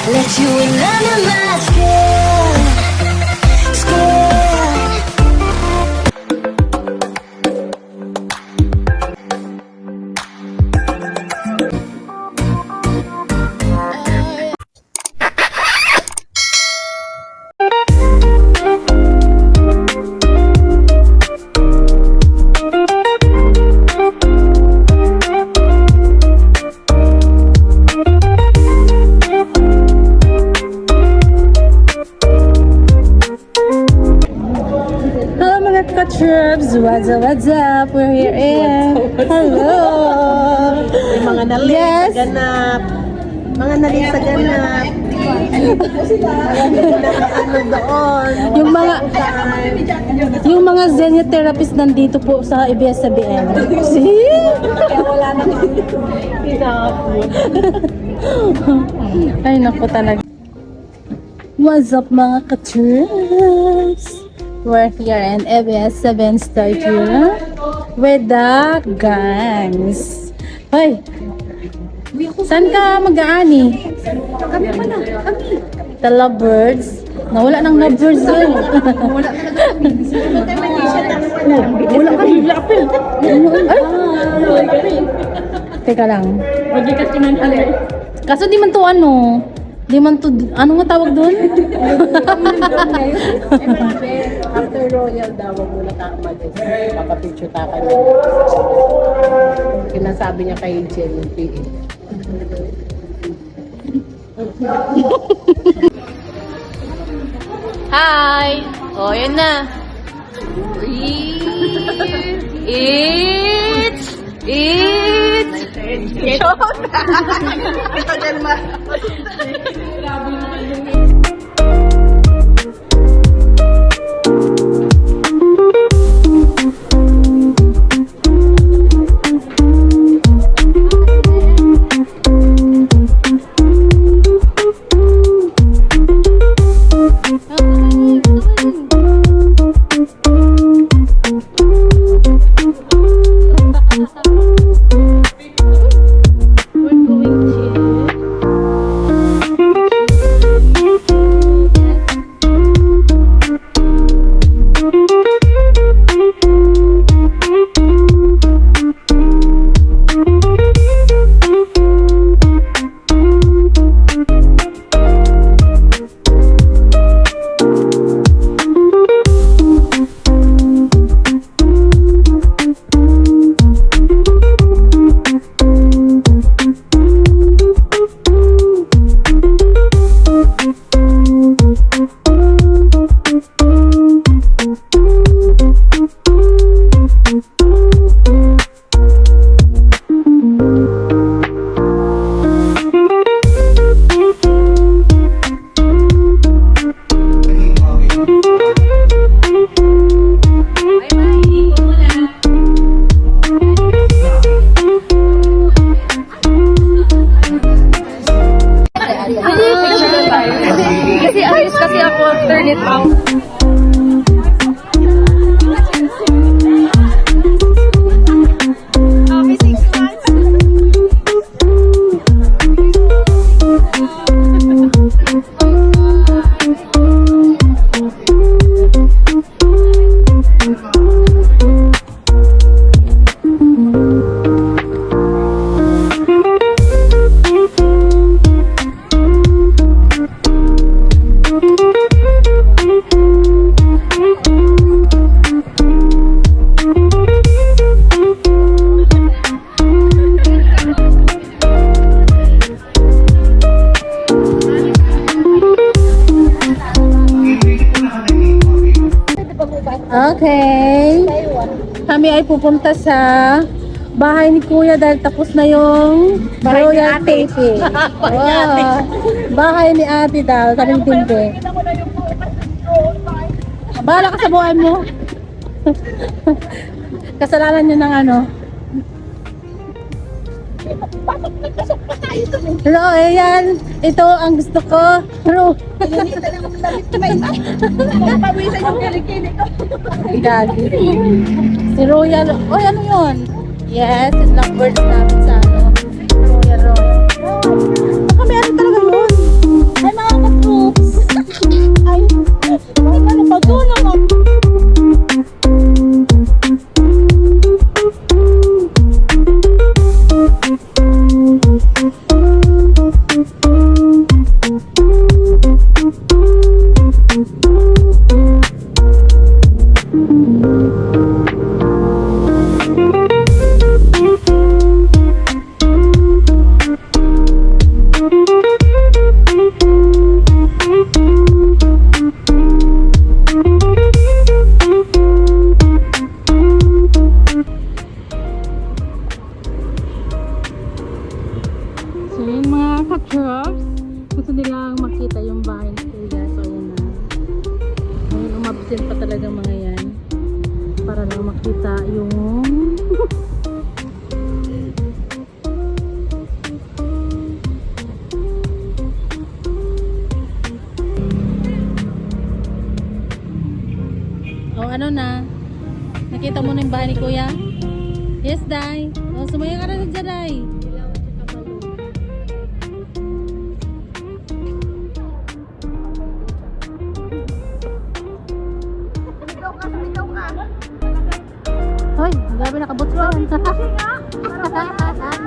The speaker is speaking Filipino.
Let you in under my skin, skin. Tribes, what's up? We're here in. Hello. May mga naling Yes. sa ganap. Mga naling sa ganap. Ano doon. Yung mga Zenith therapist nandito po sa ABS-CBN. See? Kaya wala na tinapon. Ay, naku talaga. What's up mga ka-tribes? We're here in ABS 7 Studio with the gangs. Hoy! Saan ka mag-aani? Kami pala. Kami. The lovebirds. Nawala ng lovebirds yun. Wala Wala kami. Lapil. Ay! Teka lang. Magikas ko ng alay. Kaso di man to ano. Di man to, ano nga tawag doon? After royal daw, wag muna ka umalis. Papapicture ka kami. Kinasabi niya kay Jen yung PA. Hi! O, yun na. It's Ito din ma. Kasi ako, turn it out. Okay. Kami ay pupunta sa bahay ni Kuya dahil tapos na yung royal taping. Wow. Bahay ni Ate daw, kaming timbe. Bahala ka sa buhay mo. Kasalanan nyo ng ano. Pero ayan, ito ang gusto ko. Pero Gagi. Si Royal. Oy, ano yun? Yes, it's lovebirds namin sa ano. Royal. Baka may ano talaga yun. So yung mga ka-trucks, gusto nilang makita yung bahay ni Kuya. So yun na. Ngayon umabsent pa talaga mga yan. Para lang makita yung oh ano na? Nakita mo na yung bahay ni Kuya? Yes, Day. Oh, sumaya ka na dyan, Day. Hoy, grabe nakabot pa yan.